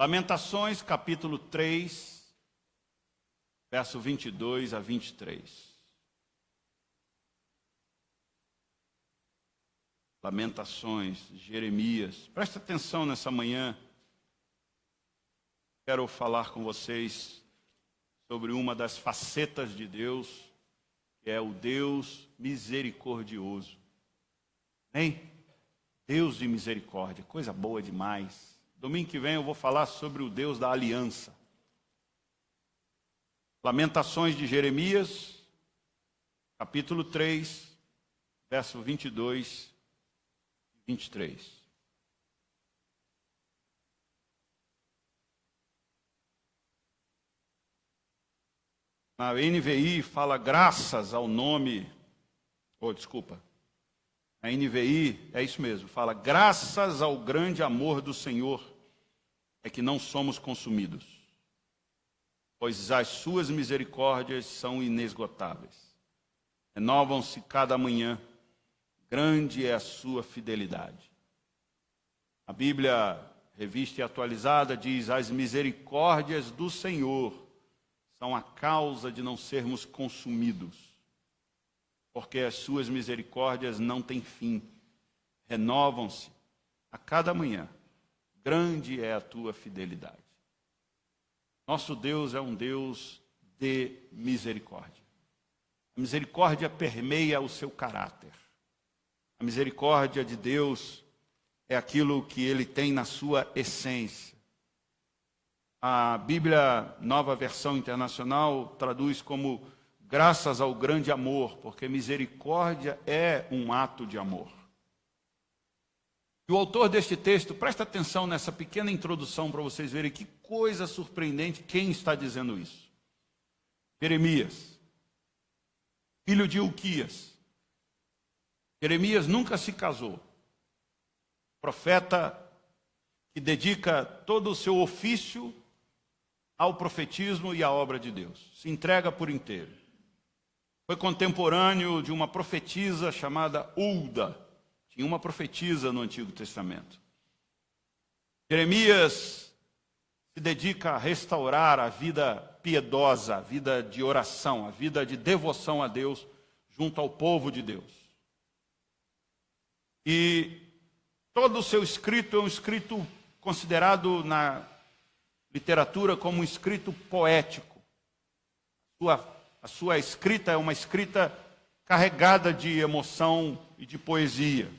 Lamentações, capítulo 3, verso 22 a 23. Lamentações, Jeremias. Presta atenção nessa manhã. Quero falar com vocês sobre uma das facetas de Deus, que é o Deus misericordioso. Hein? Deus de misericórdia, coisa boa demais. Domingo que vem eu vou falar sobre o Deus da aliança. Lamentações de Jeremias, capítulo 3, verso 22 e 23. Na NVI fala graças ao nome, a NVI é isso mesmo, fala graças ao grande amor do Senhor é que não somos consumidos, pois as suas misericórdias são inesgotáveis. Renovam-se cada manhã, grande é a sua fidelidade. A Bíblia, revista e atualizada, diz: as misericórdias do Senhor são a causa de não sermos consumidos, porque as suas misericórdias não têm fim, renovam-se a cada manhã, grande é a tua fidelidade. Nosso Deus é um Deus de misericórdia. A misericórdia permeia o seu caráter. A misericórdia de Deus é aquilo que Ele tem na sua essência. A Bíblia, Nova Versão Internacional, traduz como graças ao grande amor, porque misericórdia é um ato de amor. E o autor deste texto, presta atenção nessa pequena introdução para vocês verem que coisa surpreendente quem está dizendo isso. Jeremias, filho de Hilquias. Jeremias nunca se casou. Profeta que dedica todo o seu ofício ao profetismo e à obra de Deus. Se entrega por inteiro. Foi contemporâneo de uma profetisa chamada Hulda. Tinha uma profetisa no Antigo Testamento. Jeremias se dedica a restaurar a vida piedosa, a vida de oração, a vida de devoção a Deus junto ao povo de Deus. E todo o seu escrito é um escrito considerado na literatura como um escrito poético. A sua escrita é uma escrita carregada de emoção e de poesia.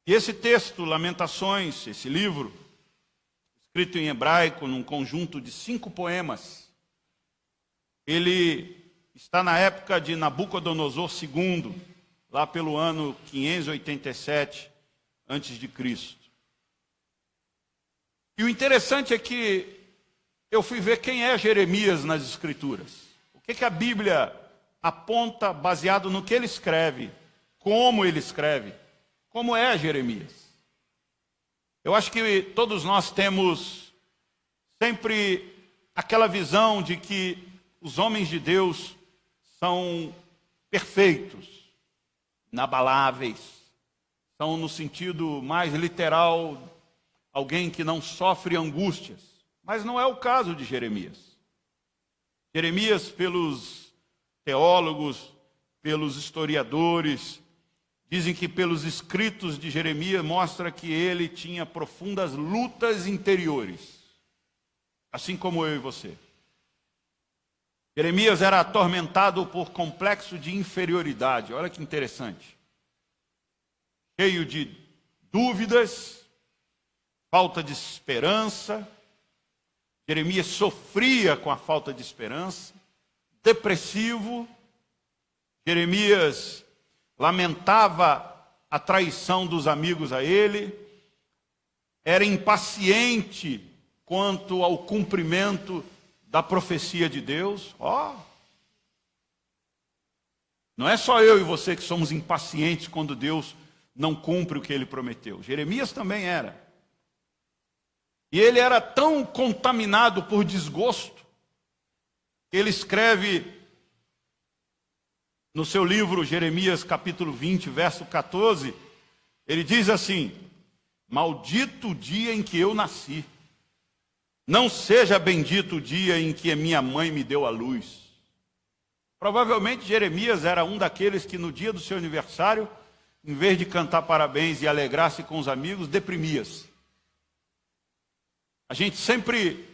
E esse texto, Lamentações, esse livro, escrito em hebraico, num conjunto de 5 poemas, ele está na época de Nabucodonosor II, lá pelo ano 587 a.C. E o interessante é que eu fui ver quem é Jeremias nas Escrituras. O que a Bíblia aponta baseado no que ele escreve, como ele escreve, como é Jeremias. Eu acho que todos nós temos sempre aquela visão de que os homens de Deus são perfeitos, inabaláveis, são no sentido mais literal, alguém que não sofre angústias. Mas não é o caso de Jeremias. Jeremias, pelos teólogos, pelos historiadores, dizem que pelos escritos de Jeremias mostra que ele tinha profundas lutas interiores, assim como eu e você. Jeremias era atormentado por complexo de inferioridade, olha que interessante. Cheio de dúvidas, falta de esperança. Jeremias sofria com a falta de esperança, depressivo. Jeremias lamentava a traição dos amigos a ele, era impaciente quanto ao cumprimento da profecia de Deus. Não é só eu e você que somos impacientes quando Deus não cumpre o que ele prometeu. Jeremias também era. E ele era tão contaminado por desgosto, que ele escreve no seu livro Jeremias capítulo 20, verso 14, ele diz assim: Maldito o dia em que eu nasci. Não seja bendito o dia em que a minha mãe me deu à luz. Provavelmente Jeremias era um daqueles que no dia do seu aniversário, em vez de cantar parabéns e alegrar-se com os amigos, deprimia-se. A gente sempre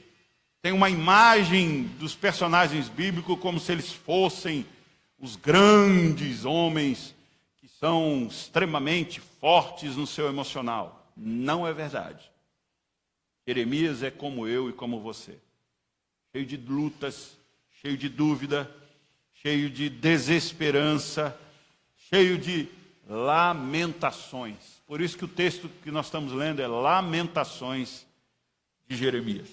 tem uma imagem dos personagens bíblicos como se eles fossem os grandes homens que são extremamente fortes no seu emocional. Não é verdade. Jeremias é como eu e como você. Cheio de lutas, cheio de dúvida, cheio de desesperança, cheio de lamentações. Por isso que o texto que nós estamos lendo é Lamentações de Jeremias.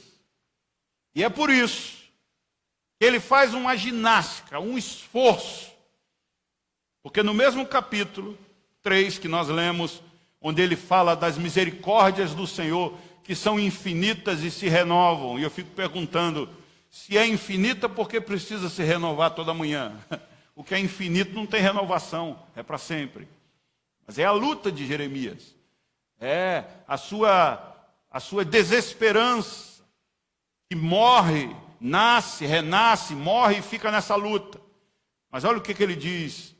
E é por isso que ele faz uma ginástica, um esforço. Porque no mesmo capítulo 3 que nós lemos, onde ele fala das misericórdias do Senhor, que são infinitas e se renovam. E eu fico perguntando, se é infinita, por que precisa se renovar toda manhã? O que é infinito não tem renovação, é para sempre. Mas é a luta de Jeremias. É a sua desesperança, que morre, nasce, renasce, morre e fica nessa luta. Mas olha o que ele diz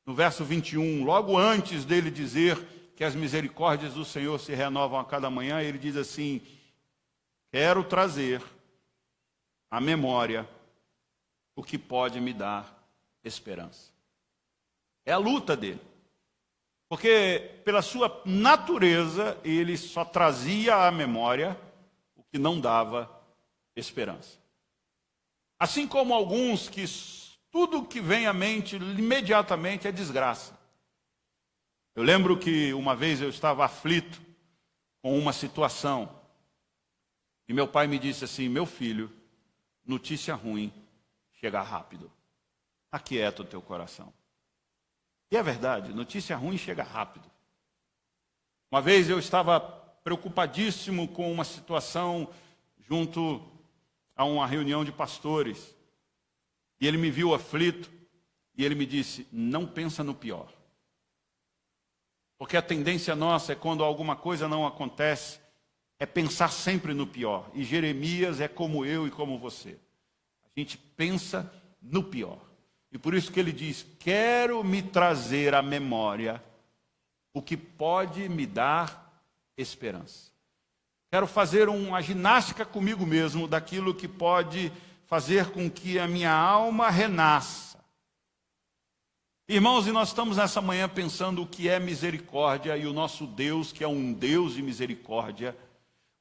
no verso 21, logo antes dele dizer que as misericórdias do Senhor se renovam a cada manhã, ele diz assim: quero trazer à memória o que pode me dar esperança. É a luta dele. Porque pela sua natureza, ele só trazia à memória o que não dava esperança. Assim como alguns que tudo que vem à mente imediatamente é desgraça. Eu lembro que uma vez eu estava aflito com uma situação e meu pai me disse assim: meu filho, notícia ruim chega rápido. Aquieta o teu coração. E é verdade, notícia ruim chega rápido. Uma vez eu estava preocupadíssimo com uma situação junto a uma reunião de pastores. E ele me viu aflito e ele me disse: não pensa no pior. Porque a tendência nossa é, quando alguma coisa não acontece, é pensar sempre no pior. E Jeremias é como eu e como você. A gente pensa no pior. E por isso que ele diz: quero me trazer à memória o que pode me dar esperança. Quero fazer uma ginástica comigo mesmo daquilo que pode fazer com que a minha alma renasça. Irmãos, e nós estamos nessa manhã pensando o que é misericórdia e o nosso Deus, que é um Deus de misericórdia.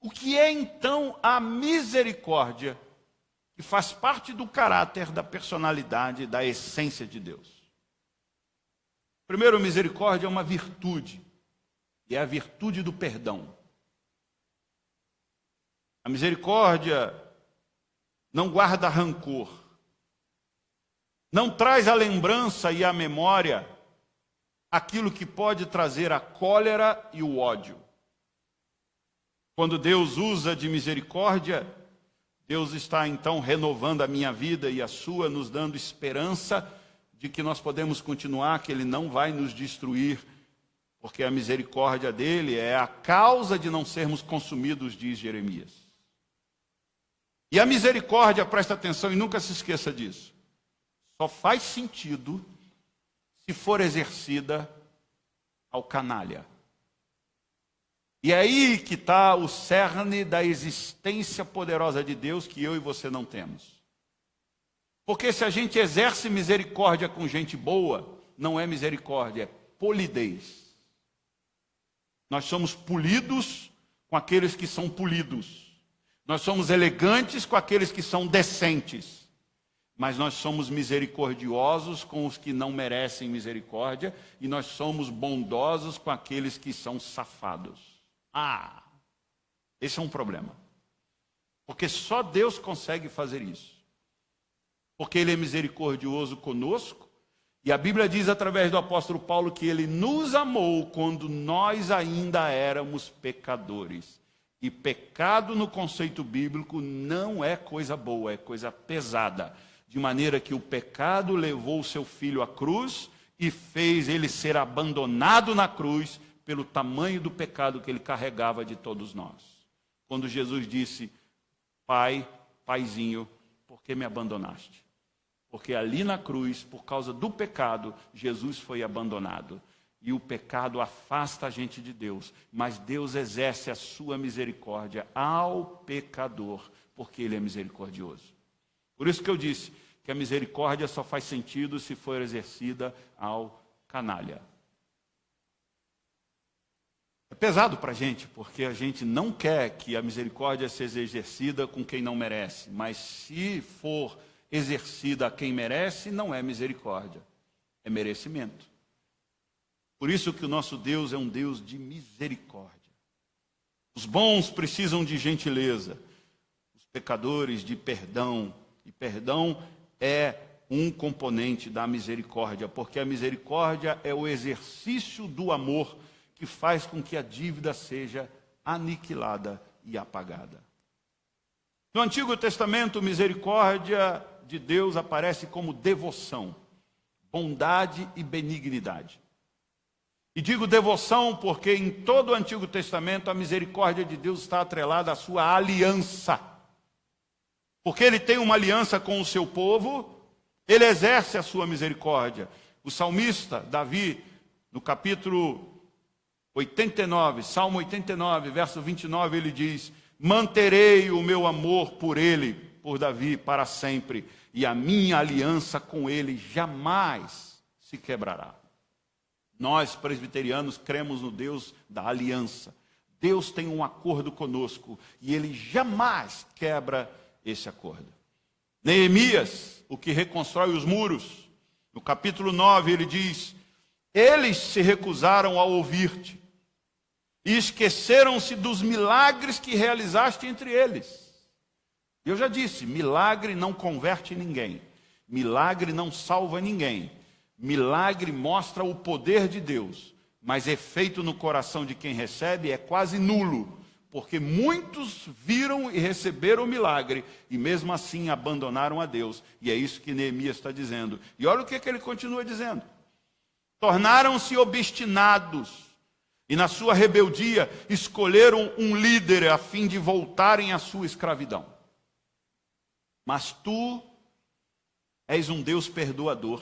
O que é então a misericórdia, que faz parte do caráter, da personalidade, da essência de Deus? Primeiro, misericórdia é uma virtude, e é a virtude do perdão. A misericórdia não guarda rancor, não traz à lembrança e à memória aquilo que pode trazer a cólera e o ódio. Quando Deus usa de misericórdia, Deus está então renovando a minha vida e a sua, nos dando esperança de que nós podemos continuar, que Ele não vai nos destruir, porque a misericórdia dEle é a causa de não sermos consumidos, diz Jeremias. E a misericórdia, presta atenção e nunca se esqueça disso, só faz sentido se for exercida ao canalha. E é aí que está o cerne da existência poderosa de Deus, que eu e você não temos. Porque se a gente exerce misericórdia com gente boa, não é misericórdia, é polidez. Nós somos polidos com aqueles que são polidos. Nós somos elegantes com aqueles que são decentes. Mas nós somos misericordiosos com os que não merecem misericórdia. E nós somos bondosos com aqueles que são safados. Esse é um problema. Porque só Deus consegue fazer isso. Porque Ele é misericordioso conosco. E a Bíblia diz através do apóstolo Paulo que Ele nos amou quando nós ainda éramos pecadores. E pecado no conceito bíblico não é coisa boa, é coisa pesada. De maneira que o pecado levou o seu filho à cruz e fez ele ser abandonado na cruz pelo tamanho do pecado que ele carregava de todos nós. Quando Jesus disse: Pai, Paizinho, por que me abandonaste? Porque ali na cruz, por causa do pecado, Jesus foi abandonado. E o pecado afasta a gente de Deus, mas Deus exerce a sua misericórdia ao pecador, porque Ele é misericordioso. Por isso que eu disse que a misericórdia só faz sentido se for exercida ao canalha. É pesado para a gente, porque a gente não quer que a misericórdia seja exercida com quem não merece, mas se for exercida a quem merece, não é misericórdia, é merecimento. Por isso que o nosso Deus é um Deus de misericórdia. Os bons precisam de gentileza, os pecadores de perdão. E perdão é um componente da misericórdia, porque a misericórdia é o exercício do amor que faz com que a dívida seja aniquilada e apagada. No Antigo Testamento, misericórdia de Deus aparece como devoção, bondade e benignidade. E digo devoção porque em todo o Antigo Testamento a misericórdia de Deus está atrelada à sua aliança. Porque Ele tem uma aliança com o seu povo, Ele exerce a sua misericórdia. O salmista Davi, no capítulo 89, Salmo 89, verso 29, ele diz: manterei o meu amor por ele, por Davi, para sempre, e a minha aliança com ele jamais se quebrará. Nós, presbiterianos, cremos no Deus da aliança. Deus tem um acordo conosco e Ele jamais quebra esse acordo. Neemias, o que reconstrói os muros, no capítulo 9, ele diz: eles se recusaram a ouvir-te e esqueceram-se dos milagres que realizaste entre eles. Eu já disse, milagre não converte ninguém, milagre não salva ninguém. Milagre mostra o poder de Deus, mas efeito no coração de quem recebe é quase nulo, porque muitos viram e receberam o milagre, e mesmo assim abandonaram a Deus. E é isso que Neemias está dizendo. E olha o que ele continua dizendo. Tornaram-se obstinados, e na sua rebeldia escolheram um líder a fim de voltarem à sua escravidão. Mas tu és um Deus perdoador,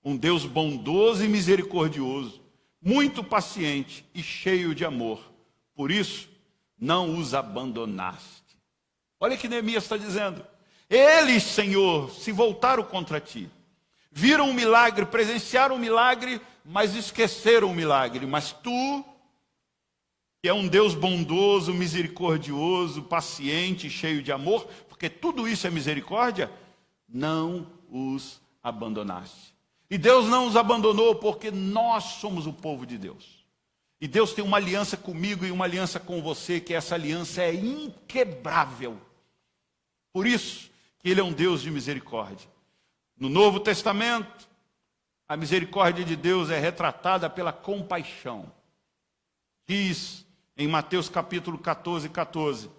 um Deus bondoso e misericordioso, muito paciente e cheio de amor. Por isso, não os abandonaste. Olha o que Neemias está dizendo. Eles, Senhor, se voltaram contra ti. Viram um milagre, presenciaram um milagre, mas esqueceram o milagre. Mas tu, que é um Deus bondoso, misericordioso, paciente, cheio de amor, porque tudo isso é misericórdia, não os abandonaste. E Deus não os abandonou porque nós somos o povo de Deus. E Deus tem uma aliança comigo e uma aliança com você, que essa aliança é inquebrável. Por isso que Ele é um Deus de misericórdia. No Novo Testamento, a misericórdia de Deus é retratada pela compaixão. Diz em Mateus capítulo 14, 14,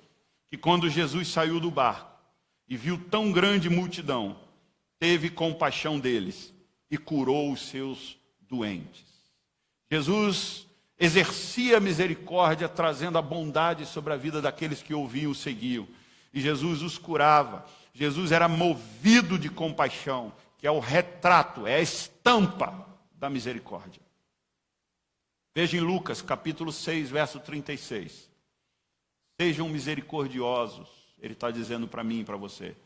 que quando Jesus saiu do barco e viu tão grande multidão, teve compaixão deles e curou os seus doentes. Jesus exercia a misericórdia, trazendo a bondade sobre a vida daqueles que ouviam e seguiam. E Jesus os curava. Jesus era movido de compaixão, que é o retrato, é a estampa da misericórdia. Veja em Lucas, capítulo 6, verso 36. Sejam misericordiosos, Ele está dizendo para mim e para você,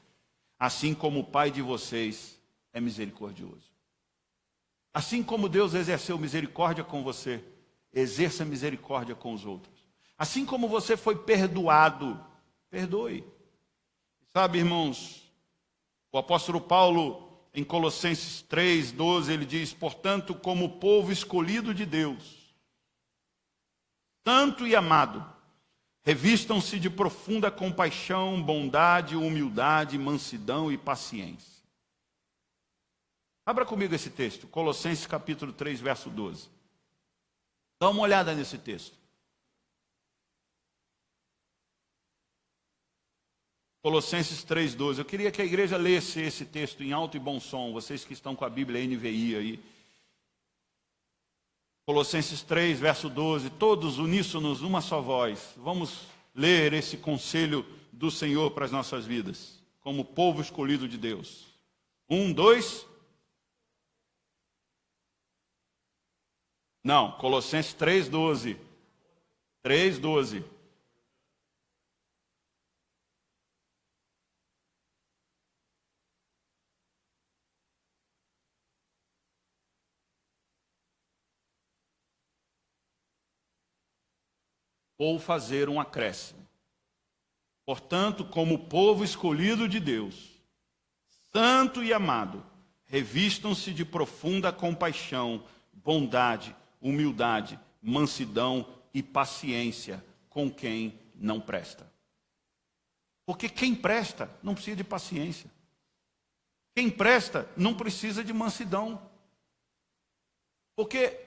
assim como o Pai de vocês é misericordioso. Assim como Deus exerceu misericórdia com você, exerça misericórdia com os outros. Assim como você foi perdoado, perdoe. Sabe, irmãos, o apóstolo Paulo, em Colossenses 3, 12, ele diz: portanto, como povo escolhido de Deus, santo e amado, revistam-se de profunda compaixão, bondade, humildade, mansidão e paciência. Abra comigo esse texto, Colossenses capítulo 3, verso 12. Dá uma olhada nesse texto. Colossenses 3, 12. Eu queria que a igreja lesse esse texto em alto e bom som, vocês que estão com a Bíblia NVI aí. Colossenses 3, verso 12, todos uníssonos, numa só voz. Vamos ler esse conselho do Senhor para as nossas vidas, como povo escolhido de Deus. 1, 2. Não, Colossenses 3, 12. 3, 12. Ou fazer um acréscimo. Portanto, como povo escolhido de Deus, santo e amado, revistam-se de profunda compaixão, bondade, humildade, mansidão e paciência com quem não presta. Porque quem presta não precisa de paciência. Quem presta não precisa de mansidão. Porque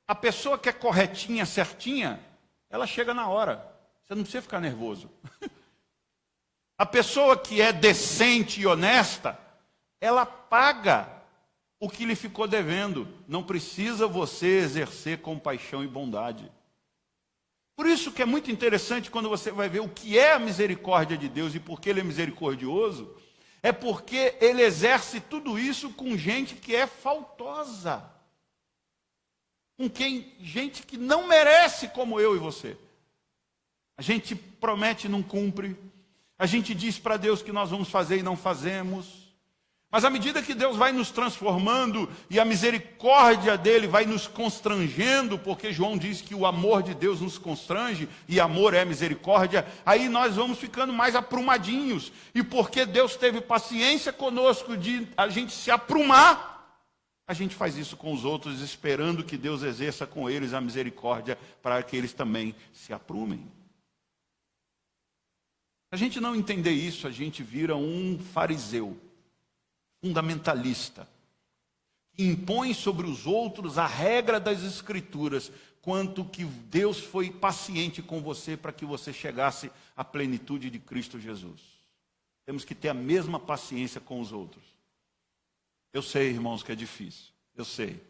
a pessoa que é corretinha, certinha, ela chega na hora. Você não precisa ficar nervoso. A pessoa que é decente e honesta, ela paga o que lhe ficou devendo. Não precisa você exercer compaixão e bondade. Por isso que é muito interessante quando você vai ver o que é a misericórdia de Deus e por que Ele é misericordioso, é porque Ele exerce tudo isso com gente que é faltosa. Com gente que não merece como eu e você. A gente promete e não cumpre. A gente diz para Deus que nós vamos fazer e não fazemos. Mas à medida que Deus vai nos transformando e a misericórdia dele vai nos constrangendo, porque João diz que o amor de Deus nos constrange e amor é misericórdia, aí nós vamos ficando mais aprumadinhos. E porque Deus teve paciência conosco de a gente se aprumar, a gente faz isso com os outros, esperando que Deus exerça com eles a misericórdia para que eles também se aprumem. Se a gente não entender isso, a gente vira um fariseu, fundamentalista, que impõe sobre os outros a regra das Escrituras, quanto que Deus foi paciente com você para que você chegasse à plenitude de Cristo Jesus. Temos que ter a mesma paciência com os outros. Eu sei, irmãos, que é difícil. Eu sei.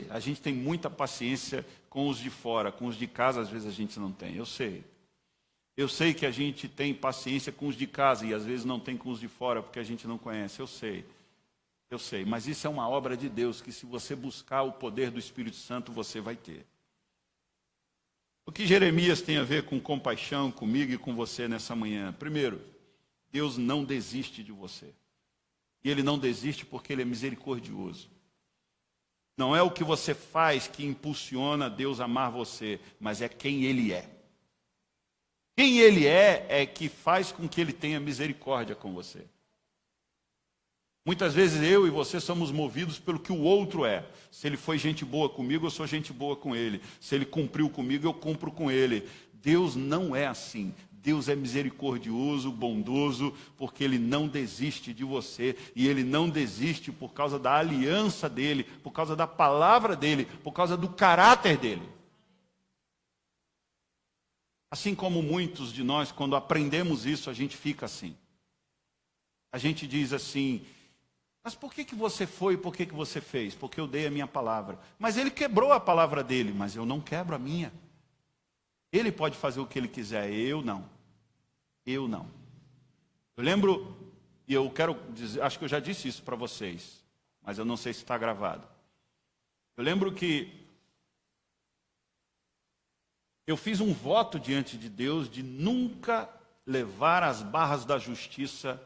A gente tem muita paciência com os de fora, com os de casa às vezes a gente não tem. Eu sei. Eu sei que a gente tem paciência com os de casa e às vezes não tem com os de fora porque a gente não conhece. Eu sei. Mas isso é uma obra de Deus que se você buscar o poder do Espírito Santo, você vai ter. O que Jeremias tem a ver com compaixão comigo e com você nessa manhã? Primeiro, Deus não desiste de você. E Ele não desiste porque Ele é misericordioso. Não é o que você faz que impulsiona Deus a amar você, mas é quem Ele é. Quem Ele é que faz com que Ele tenha misericórdia com você. Muitas vezes eu e você somos movidos pelo que o outro é. Se ele foi gente boa comigo, eu sou gente boa com ele. Se ele cumpriu comigo, eu cumpro com ele. Deus não é assim. Deus é misericordioso, bondoso, porque Ele não desiste de você. E Ele não desiste por causa da aliança dEle, por causa da palavra dEle, por causa do caráter dEle. Assim como muitos de nós, quando aprendemos isso, a gente fica assim. A gente diz assim, mas por que você foi, por que você fez? Porque eu dei a minha palavra. Mas ele quebrou a palavra dele, mas eu não quebro a minha. Ele pode fazer o que ele quiser, eu não. Eu lembro, e eu quero dizer, acho que eu já disse isso para vocês, mas eu não sei se está gravado. Eu lembro que eu fiz um voto diante de Deus de nunca levar às barras da justiça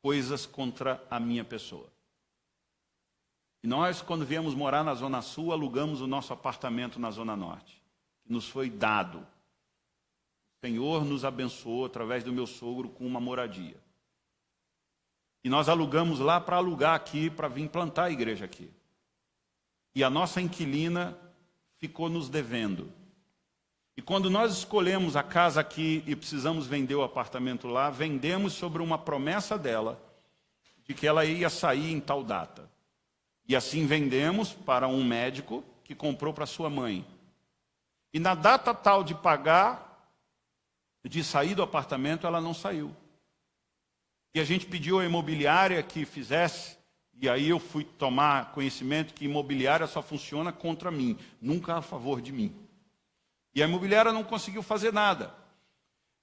coisas contra a minha pessoa. E nós, quando viemos morar na Zona Sul, alugamos o nosso apartamento na Zona Norte, que nos foi dado. O Senhor nos abençoou através do meu sogro com uma moradia. E nós alugamos lá para alugar aqui, para vir plantar a igreja aqui. E a nossa inquilina ficou nos devendo. E quando nós escolhemos a casa aqui e precisamos vender o apartamento lá, vendemos sobre uma promessa dela de que ela ia sair em tal data. E assim vendemos para um médico que comprou para sua mãe. E na data tal de pagar, de sair do apartamento, ela não saiu. E a gente pediu à imobiliária que fizesse, E aí eu fui tomar conhecimento que imobiliária só funciona contra mim, nunca a favor de mim. E a imobiliária não conseguiu fazer nada.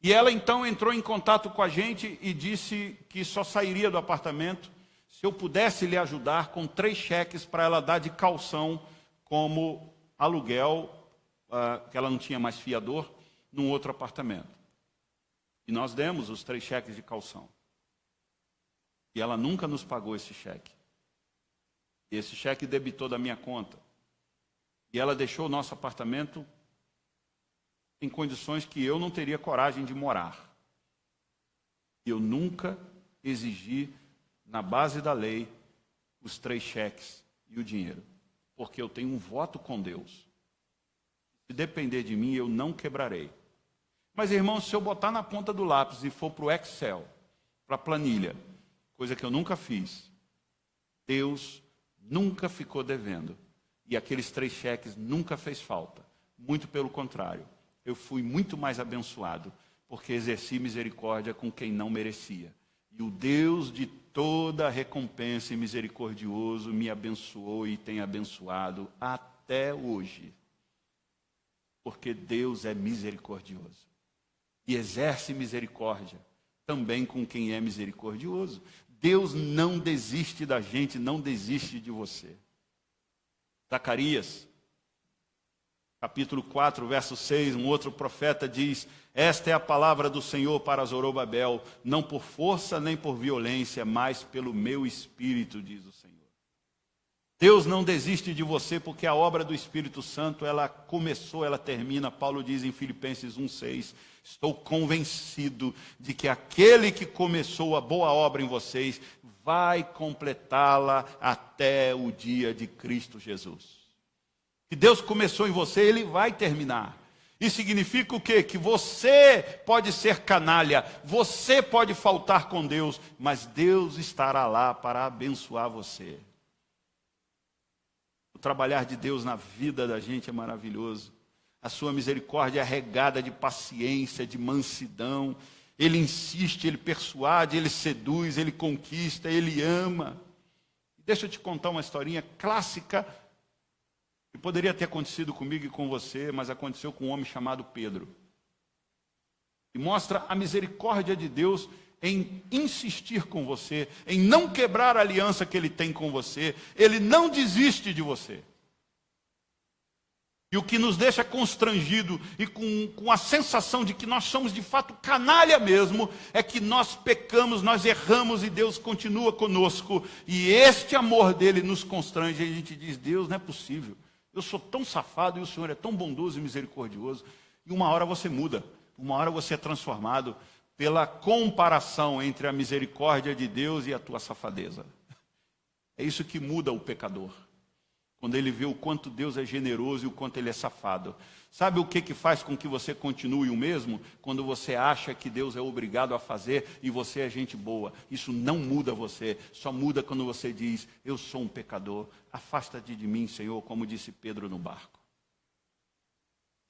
E ela então entrou em contato com a gente e disse que só sairia do apartamento se eu pudesse lhe ajudar com 3 cheques para ela dar de caução como aluguel, que ela não tinha mais fiador, num outro apartamento. E nós demos os 3 cheques de caução. E ela nunca nos pagou esse cheque. E esse cheque debitou da minha conta. E ela deixou o nosso apartamento em condições que eu não teria coragem de morar. Eu nunca exigi, na base da lei, os 3 cheques e o dinheiro. Porque eu tenho um voto com Deus. Se depender de mim, eu não quebrarei. Mas, irmãos, se eu botar na ponta do lápis e for para o Excel, para a planilha, coisa que eu nunca fiz, Deus nunca ficou devendo. E aqueles 3 cheques nunca fez falta. Muito pelo contrário. Eu fui muito mais abençoado, porque exerci misericórdia com quem não merecia. E o Deus de toda recompensa e misericordioso me abençoou e tem abençoado até hoje. Porque Deus é misericordioso. E exerce misericórdia também com quem é misericordioso. Deus não desiste da gente, não desiste de você. Zacarias, capítulo 4, verso 6, um outro profeta diz: esta é a palavra do Senhor para Zorobabel, não por força nem por violência, mas pelo meu Espírito, diz o Senhor. Deus não desiste de você, porque a obra do Espírito Santo, ela começou, ela termina. Paulo diz em Filipenses 1,6, estou convencido de que aquele que começou a boa obra em vocês, vai completá-la até o dia de Cristo Jesus. Que Deus começou em você, Ele vai terminar. Isso significa o quê? Que você pode ser canalha, você pode faltar com Deus, mas Deus estará lá para abençoar você. O trabalhar de Deus na vida da gente é maravilhoso. A sua misericórdia é regada de paciência, de mansidão. Ele insiste, Ele persuade, Ele seduz, Ele conquista, Ele ama. Deixa eu te contar uma historinha clássica que poderia ter acontecido comigo e com você, mas aconteceu com um homem chamado Pedro. E mostra a misericórdia de Deus em insistir com você, em não quebrar a aliança que Ele tem com você. Ele não desiste de você. E o que nos deixa constrangido e com a sensação de que nós somos de fato canalha mesmo, é que nós pecamos, nós erramos e Deus continua conosco. E este amor dele nos constrange e a gente diz: Deus, não é possível. Eu sou tão safado e o Senhor é tão bondoso e misericordioso. E uma hora você muda, uma hora você é transformado pela comparação entre a misericórdia de Deus e a tua safadeza. É isso que muda o pecador. Quando ele vê o quanto Deus é generoso e o quanto ele é safado. Sabe o que faz com que você continue o mesmo? Quando você acha que Deus é obrigado a fazer e você é gente boa. Isso não muda você, só muda quando você diz: eu sou um pecador, afasta-te de mim, Senhor, como disse Pedro no barco.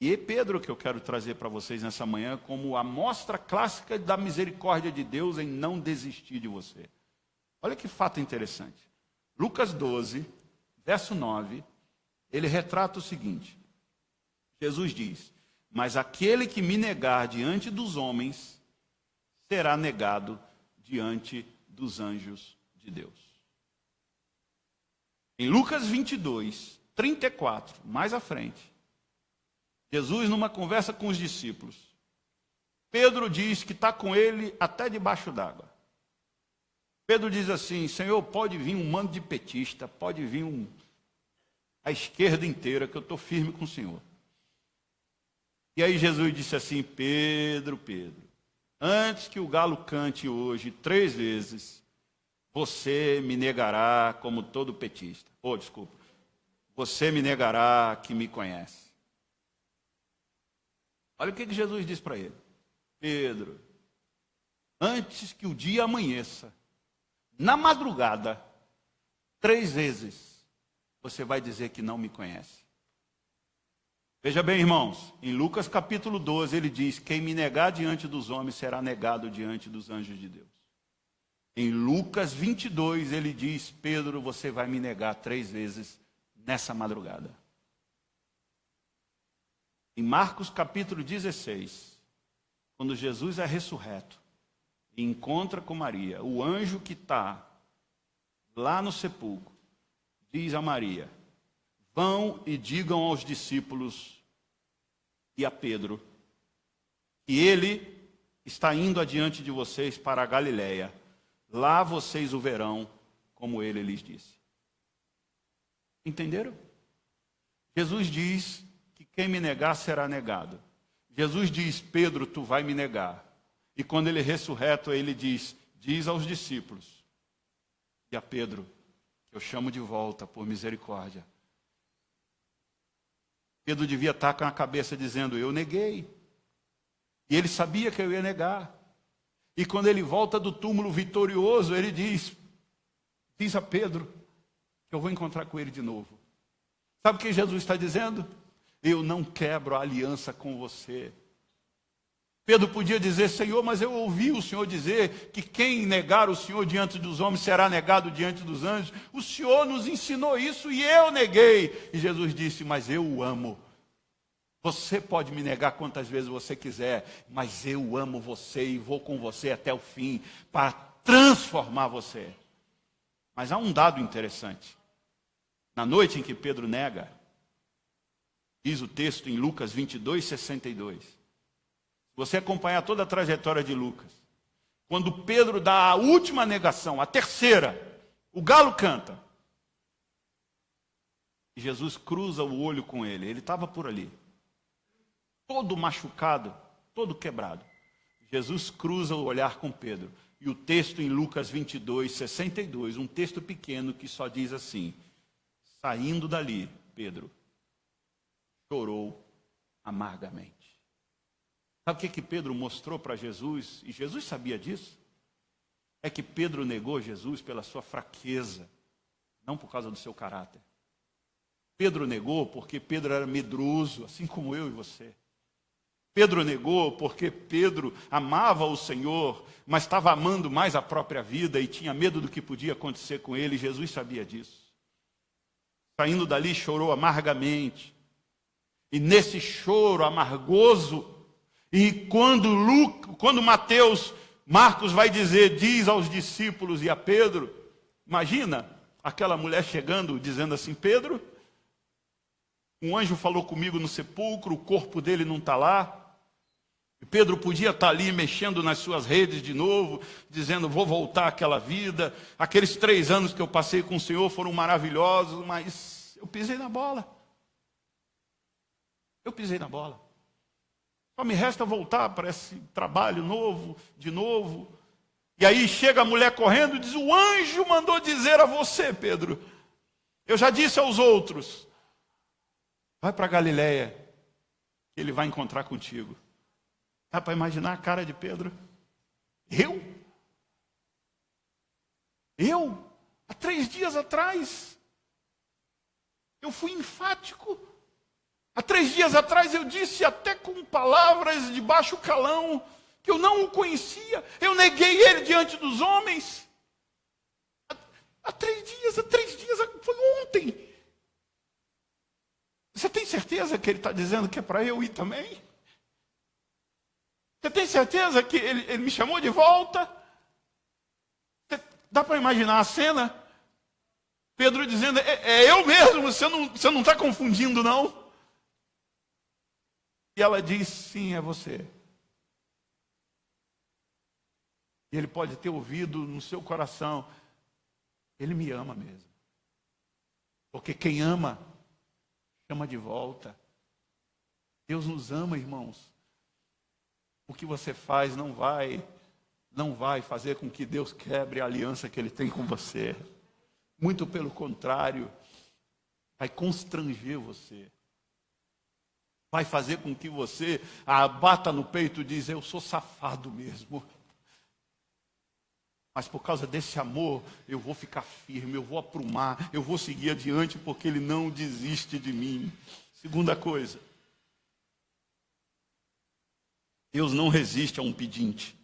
E é Pedro que eu quero trazer para vocês nessa manhã como a mostra clássica da misericórdia de Deus em não desistir de você. Olha que fato interessante. Lucas 12, verso 9, ele retrata o seguinte. Jesus diz: mas aquele que me negar diante dos homens, será negado diante dos anjos de Deus. Em Lucas 22, 34, mais à frente, Jesus, numa conversa com os discípulos, Pedro diz que está com ele até debaixo d'água. Pedro diz assim: Senhor, pode vir um mando de petista, pode vir a esquerda inteira, que eu estou firme com o Senhor. E aí Jesus disse assim: Pedro, antes que o galo cante hoje 3 vezes, você me negará como todo petista. Você me negará que me conhece. Olha o que Jesus diz para ele: Pedro, antes que o dia amanheça, na madrugada, 3 vezes, você vai dizer que não me conhece. Veja bem, irmãos, em Lucas capítulo 12, ele diz: quem me negar diante dos homens será negado diante dos anjos de Deus. Em Lucas 22, ele diz: Pedro, você vai me negar 3 vezes nessa madrugada. Em Marcos capítulo 16, quando Jesus é ressurreto e encontra com Maria, o anjo que está lá no sepulcro diz a Maria: vão e digam aos discípulos e a Pedro que ele está indo adiante de vocês para a Galileia. Lá vocês o verão, como ele lhes disse. Entenderam? Jesus diz que quem me negar será negado. Jesus diz: Pedro, tu vai me negar. E quando ele é ressurreto, ele diz aos discípulos e a Pedro, que eu chamo de volta por misericórdia. Pedro devia estar com a cabeça dizendo: eu neguei. E ele sabia que eu ia negar. E quando ele volta do túmulo vitorioso, ele diz a Pedro que eu vou encontrar com ele de novo. Sabe o que Jesus está dizendo? Eu não quebro a aliança com você. Pedro podia dizer: Senhor, mas eu ouvi o Senhor dizer que quem negar o Senhor diante dos homens será negado diante dos anjos. O Senhor nos ensinou isso e eu neguei. E Jesus disse: mas eu o amo. Você pode me negar quantas vezes você quiser, mas eu amo você e vou com você até o fim para transformar você. Mas há um dado interessante. Na noite em que Pedro nega, diz o texto em Lucas 22, 62. Se você acompanhar toda a trajetória de Lucas, quando Pedro dá a última negação, a terceira, o galo canta. E Jesus cruza o olho com ele. Ele estava por ali, todo machucado, todo quebrado. Jesus cruza o olhar com Pedro. E o texto em Lucas 22, 62, um texto pequeno que só diz assim: saindo dali, Pedro chorou amargamente. Sabe o que Pedro mostrou para Jesus? E Jesus sabia disso? É que Pedro negou Jesus pela sua fraqueza, não por causa do seu caráter. Pedro negou porque Pedro era medroso, assim como eu e você. Pedro negou porque Pedro amava o Senhor, mas estava amando mais a própria vida e tinha medo do que podia acontecer com ele. Jesus sabia disso. Saindo dali, chorou amargamente. E nesse choro amargoso, e quando Marcos vai dizer, diz aos discípulos e a Pedro, imagina aquela mulher chegando dizendo assim: Pedro, um anjo falou comigo no sepulcro, o corpo dele não está lá. E Pedro podia estar ali mexendo nas suas redes de novo, dizendo: vou voltar àquela vida. Aqueles 3 anos que eu passei com o Senhor foram maravilhosos, mas eu pisei na bola. Eu pisei na bola. Só me resta voltar para esse trabalho novo, de novo. E aí chega a mulher correndo e diz: o anjo mandou dizer a você, Pedro, eu já disse aos outros, vai para Galileia, que ele vai encontrar contigo. Dá para imaginar a cara de Pedro? Eu? Há 3 dias atrás, eu fui enfático. Há 3 dias atrás eu disse, até com palavras de baixo calão, que eu não o conhecia. Eu neguei ele diante dos homens. Há 3 dias, foi ontem. Você tem certeza que ele está dizendo que é para eu ir também? Você tem certeza que ele me chamou de volta? Dá para imaginar a cena? Pedro dizendo: é eu mesmo, você não está confundindo, não? E ela diz: sim, é você. E ele pode ter ouvido no seu coração: ele me ama mesmo. Porque quem ama, chama de volta. Deus nos ama, irmãos. O que você faz não vai fazer com que Deus quebre a aliança que Ele tem com você. Muito pelo contrário, vai constranger você. Vai fazer com que você bata no peito e diz: eu sou safado mesmo. Mas por causa desse amor, eu vou ficar firme, eu vou aprumar, eu vou seguir adiante, porque Ele não desiste de mim. Segunda coisa, Deus não resiste a um pedinte.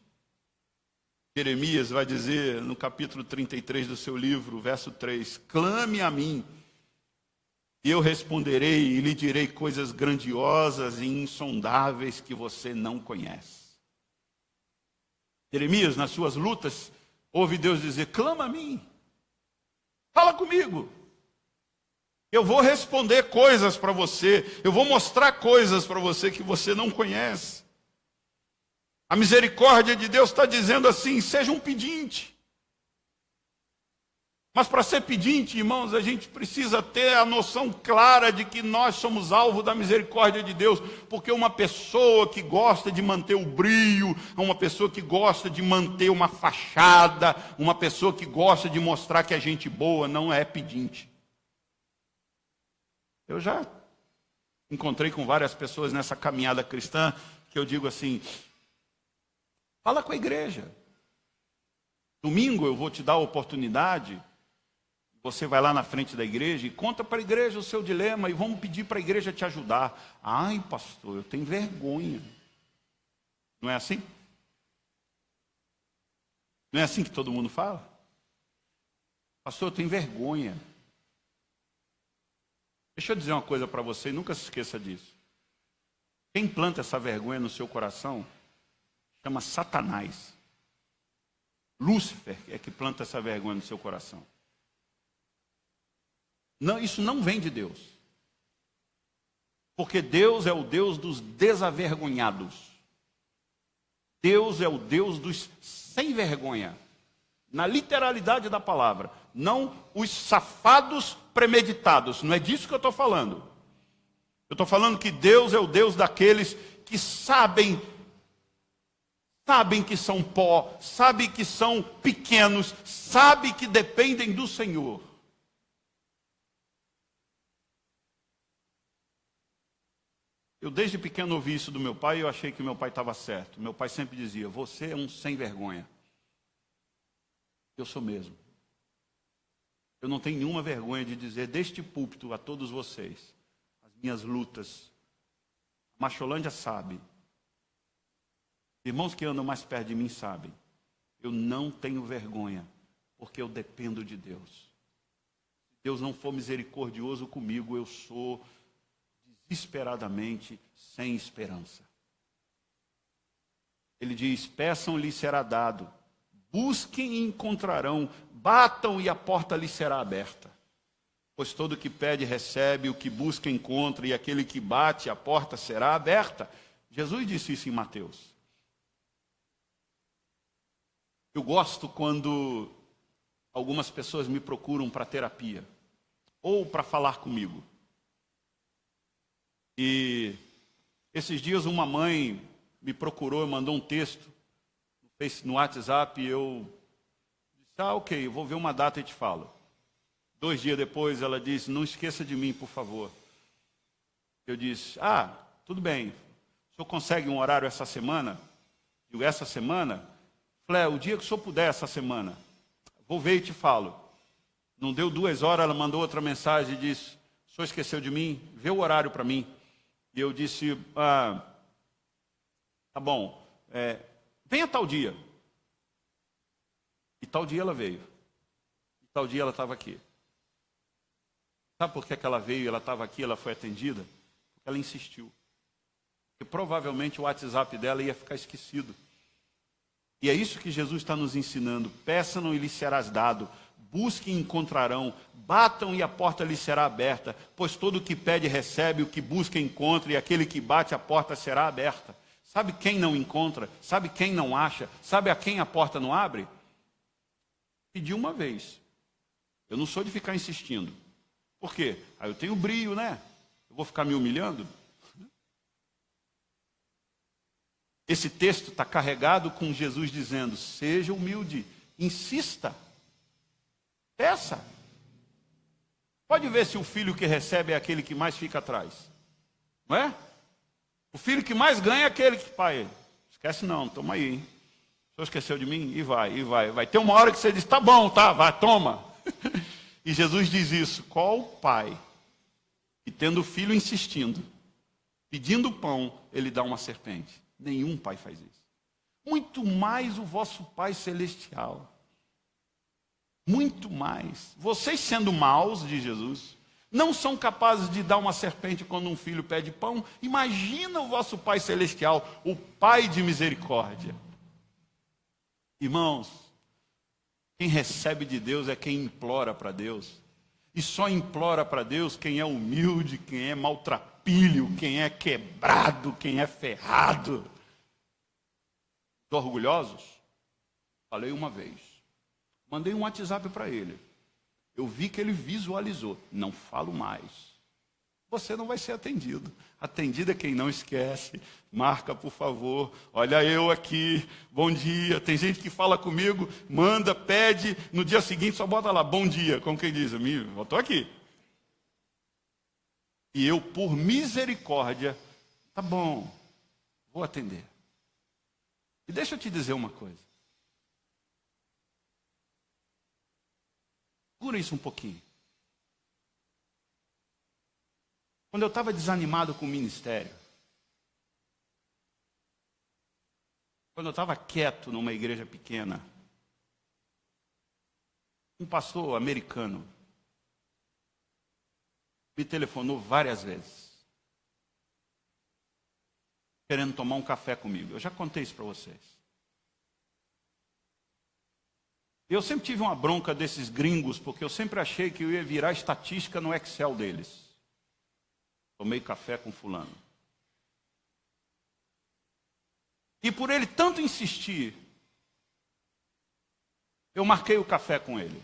Jeremias vai dizer no capítulo 33 do seu livro, verso 3, clame a mim, e eu responderei e lhe direi coisas grandiosas e insondáveis que você não conhece. Jeremias, nas suas lutas, ouve Deus dizer, clama a mim, fala comigo. Eu vou responder coisas para você, eu vou mostrar coisas para você que você não conhece. A misericórdia de Deus está dizendo assim, seja um pedinte. Mas para ser pedinte, irmãos, a gente precisa ter a noção clara de que nós somos alvo da misericórdia de Deus, porque uma pessoa que gosta de manter o brilho, uma pessoa que gosta de manter uma fachada, uma pessoa que gosta de mostrar que é gente boa, não é pedinte. Eu já encontrei com várias pessoas nessa caminhada cristã, que eu digo assim, fala com a igreja. Domingo eu vou te dar a oportunidade, você vai lá na frente da igreja e conta para a igreja o seu dilema e vamos pedir para a igreja te ajudar. Ai, pastor, eu tenho vergonha. Não é assim? Não é assim que todo mundo fala? Pastor, eu tenho vergonha. Deixa eu dizer uma coisa para você, nunca se esqueça disso. Quem planta essa vergonha no seu coração chama Satanás. Lúcifer é que planta essa vergonha no seu coração. Não, isso não vem de Deus. Porque Deus é o Deus dos desavergonhados. Deus é o Deus dos sem vergonha. Na literalidade da palavra. Não os safados premeditados. Não é disso que eu estou falando. Eu estou falando que Deus é o Deus daqueles que sabem que são pó, sabem que são pequenos, sabem que dependem do Senhor. Eu desde pequeno ouvi isso do meu pai e eu achei que meu pai estava certo. Meu pai sempre dizia, você é um sem vergonha. Eu sou mesmo. Eu não tenho nenhuma vergonha de dizer deste púlpito a todos vocês, as minhas lutas. A Macholândia sabe. Irmãos que andam mais perto de mim sabem. Eu não tenho vergonha, porque eu dependo de Deus. Se Deus não for misericordioso comigo, eu sou desesperadamente sem esperança. Ele diz, peçam lhe será dado, busquem e encontrarão, batam e a porta lhe será aberta. Pois todo o que pede recebe, o que busca encontra, e aquele que bate a porta será aberta. Jesus disse isso em Mateus. Eu gosto quando algumas pessoas me procuram para terapia, ou para falar comigo. E esses dias uma mãe me procurou e mandou um texto no WhatsApp e eu disse, ok, eu vou ver uma data e te falo. 2 dias depois ela disse, não esqueça de mim, por favor. Eu disse, tudo bem, o senhor consegue um horário essa semana? Digo, essa semana? Falei, o dia que o senhor puder essa semana. Vou ver e te falo. Não deu 2 horas, ela mandou outra mensagem e disse, o senhor esqueceu de mim? Vê o horário para mim. E eu disse, tá bom, venha tal dia. E tal dia ela veio. E tal dia ela estava aqui. Sabe por que ela veio e ela estava aqui, ela foi atendida? Porque ela insistiu. Porque provavelmente o WhatsApp dela ia ficar esquecido. E é isso que Jesus está nos ensinando. Peçam e lhes serás dado. Busquem e encontrarão, batam e a porta lhe será aberta, pois todo o que pede recebe, o que busca encontra, e aquele que bate a porta será aberta. Sabe quem não encontra? Sabe quem não acha? Sabe a quem a porta não abre? Pedi uma vez. Eu não sou de ficar insistindo. Por quê? Eu tenho brio, né? Eu vou ficar me humilhando? Esse texto está carregado com Jesus dizendo, seja humilde, insista. Peça. Pode ver se o filho que recebe é aquele que mais fica atrás. Não é? O filho que mais ganha é aquele que, pai, esquece não, toma aí. Hein? O senhor esqueceu de mim? E vai. Vai ter uma hora que você diz, tá bom, tá, vai, toma. E Jesus diz isso, qual pai que tendo o filho insistindo, pedindo pão, ele dá uma serpente? Nenhum pai faz isso. muito mais o vosso Pai Celestial. Muito mais. Vocês sendo maus, diz Jesus, não são capazes de dar uma serpente quando um filho pede pão. Imagina o vosso Pai Celestial, o Pai de misericórdia. Irmãos, quem recebe de Deus é quem implora para Deus. E só implora para Deus quem é humilde, quem é maltrapilho, quem é quebrado, quem é ferrado. Os orgulhosos, falei uma vez. Mandei um WhatsApp para ele. Eu vi que ele visualizou. Não falo mais. Você não vai ser atendido. Atendido é quem não esquece. Marca, por favor. Olha eu aqui. Bom dia. Tem gente que fala comigo, manda, pede. No dia seguinte só bota lá, bom dia. Como quem diz, eu estou aqui. E eu, por misericórdia, tá bom, vou atender. E deixa eu te dizer uma coisa. Segura isso um pouquinho. Quando eu estava desanimado com o ministério, quando eu estava quieto numa igreja pequena, um pastor americano me telefonou várias vezes, querendo tomar um café comigo. Eu já contei isso para vocês. Eu sempre tive uma bronca desses gringos, porque eu sempre achei que eu ia virar estatística no Excel deles. Tomei café com fulano. E por ele tanto insistir, eu marquei o café com ele.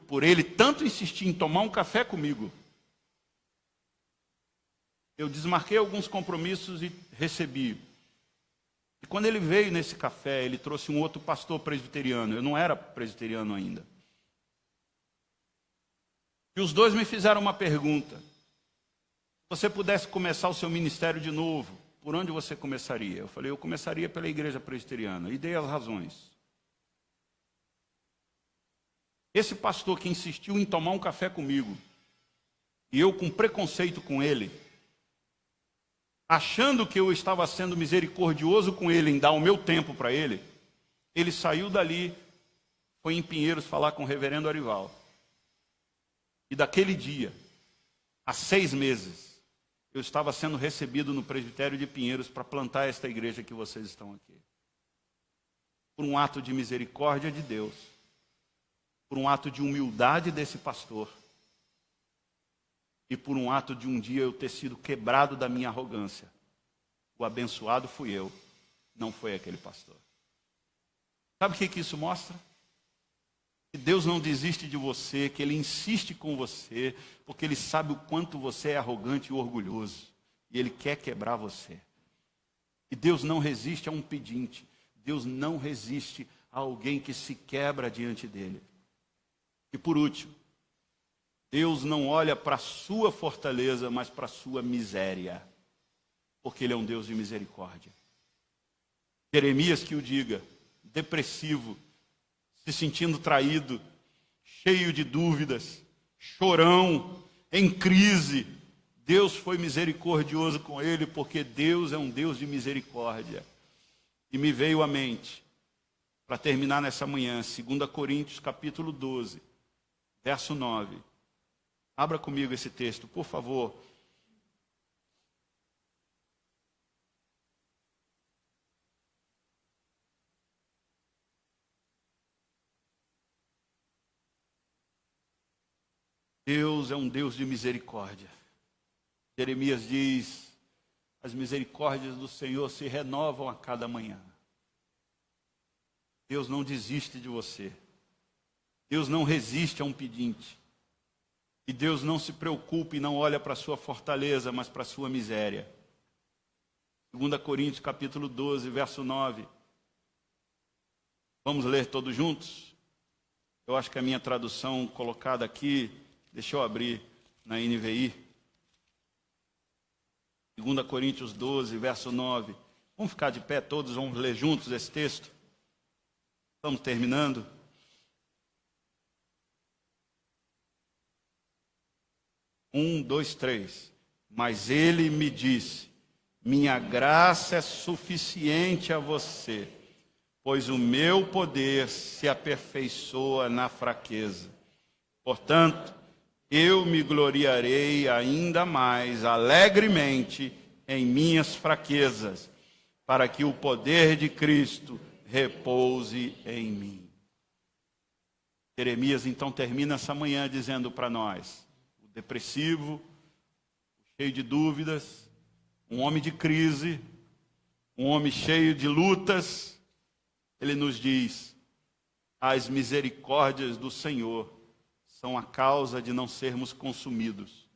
Por ele tanto insistir em tomar um café comigo, eu desmarquei alguns compromissos e recebi. E quando ele veio nesse café, ele trouxe um outro pastor presbiteriano. Eu não era presbiteriano ainda. E os dois me fizeram uma pergunta. Se você pudesse começar o seu ministério de novo, por onde você começaria? Eu falei, eu começaria pela igreja presbiteriana. E dei as razões. Esse pastor que insistiu em tomar um café comigo, e eu com preconceito com ele, achando que eu estava sendo misericordioso com ele em dar o meu tempo para ele, ele saiu dali, foi em Pinheiros falar com o reverendo Arival. E daquele dia, há 6 meses, eu estava sendo recebido no presbitério de Pinheiros para plantar esta igreja que vocês estão aqui. Por um ato de misericórdia de Deus, por um ato de humildade desse pastor, e por um ato de um dia eu ter sido quebrado da minha arrogância. O abençoado fui eu, não foi aquele pastor. Sabe o que isso mostra? Que Deus não desiste de você, que Ele insiste com você, porque Ele sabe o quanto você é arrogante e orgulhoso. E Ele quer quebrar você. E Deus não resiste a um pedinte. Deus não resiste a alguém que se quebra diante dEle. E por último, Deus não olha para a sua fortaleza, mas para a sua miséria. Porque Ele é um Deus de misericórdia. Jeremias que o diga, depressivo, se sentindo traído, cheio de dúvidas, chorão, em crise. Deus foi misericordioso com ele, porque Deus é um Deus de misericórdia. E me veio à mente, para terminar nessa manhã, 2 Coríntios capítulo 12, verso 9. Abra comigo esse texto, por favor. Deus é um Deus de misericórdia. Jeremias diz, as misericórdias do Senhor se renovam a cada manhã. Deus não desiste de você. Deus não resiste a um pedinte. E Deus não se preocupa e não olha para a sua fortaleza, mas para a sua miséria. 2 Coríntios capítulo 12, verso 9. Vamos ler todos juntos? Eu acho que a minha tradução colocada aqui, deixa eu abrir na NVI. 2 Coríntios 12, verso 9. Vamos ficar de pé todos, vamos ler juntos esse texto? Estamos terminando. 1, 2, 3. Mas ele me disse, minha graça é suficiente a você, pois o meu poder se aperfeiçoa na fraqueza. Portanto, eu me gloriarei ainda mais alegremente em minhas fraquezas, para que o poder de Cristo repouse em mim. Jeremias então termina essa manhã dizendo para nós, o depressivo, cheio de dúvidas, um homem de crise, um homem cheio de lutas, ele nos diz, as misericórdias do Senhor são a causa de não sermos consumidos,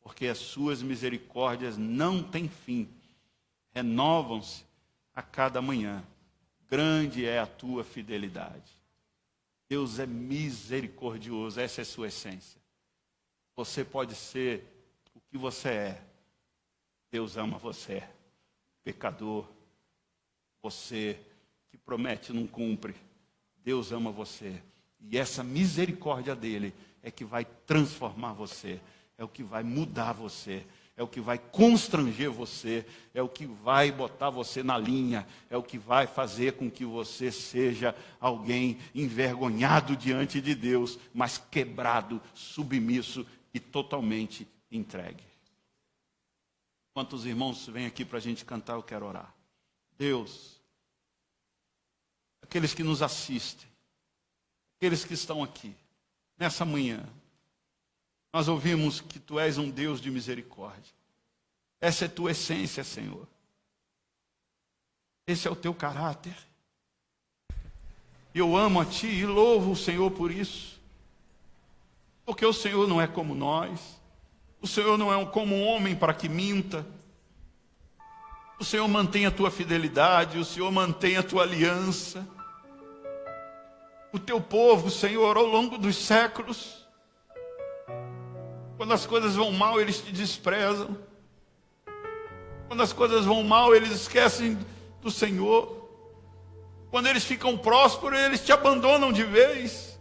porque as suas misericórdias não têm fim, renovam-se a cada manhã. Grande é a tua fidelidade. Deus é misericordioso, essa é a sua essência. Você pode ser o que você é. Deus ama você, pecador. Você que promete e não cumpre. Deus ama você. E essa misericórdia dele é que vai transformar você. É o que vai mudar você. É o que vai constranger você. É o que vai botar você na linha. É o que vai fazer com que você seja alguém envergonhado diante de Deus, mas quebrado, submisso e totalmente entregue. Enquanto os irmãos vêm aqui para a gente cantar, eu quero orar. Deus, aqueles que nos assistem, aqueles que estão aqui, nessa manhã, nós ouvimos que Tu és um Deus de misericórdia. Essa é Tua essência, Senhor. Esse é o Teu caráter. Eu amo a Ti e louvo o Senhor por isso. Porque o Senhor não é como nós. O Senhor não é como um homem para que minta. O Senhor mantém a Tua fidelidade. O Senhor mantém a Tua aliança. O Teu povo, Senhor, ao longo dos séculos, quando as coisas vão mal, eles te desprezam. Quando as coisas vão mal, eles esquecem do Senhor. Quando eles ficam prósperos, eles te abandonam de vez.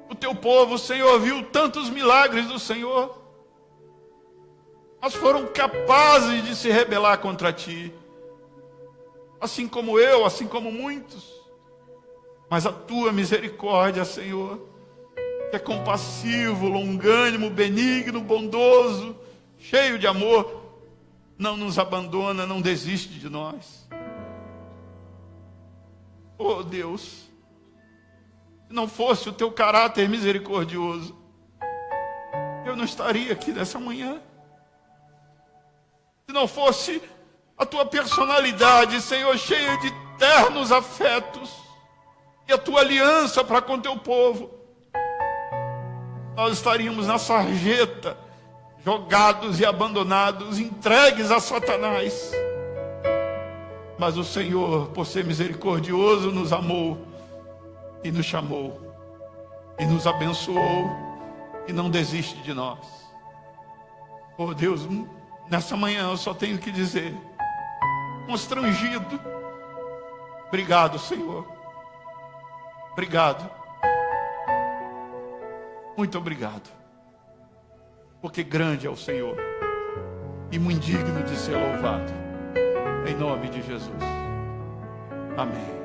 O teu povo, Senhor, viu tantos milagres do Senhor, mas foram capazes de se rebelar contra ti. Assim como eu, assim como muitos. Mas a tua misericórdia, Senhor, que é compassivo, longânimo, benigno, bondoso, cheio de amor, não nos abandona, não desiste de nós. Oh Deus, se não fosse o teu caráter misericordioso, eu não estaria aqui nessa manhã. Se não fosse a tua personalidade, Senhor, cheia de ternos afetos, e a tua aliança para com teu povo, nós estaríamos na sarjeta, jogados e abandonados, entregues a Satanás. Mas o Senhor, por ser misericordioso, nos amou e nos chamou e nos abençoou e não desiste de nós. Oh Deus, nessa manhã eu só tenho que dizer, constrangido, obrigado, Senhor. Obrigado. Muito obrigado. Porque grande é o Senhor e muito digno de ser louvado. Em nome de Jesus. Amém.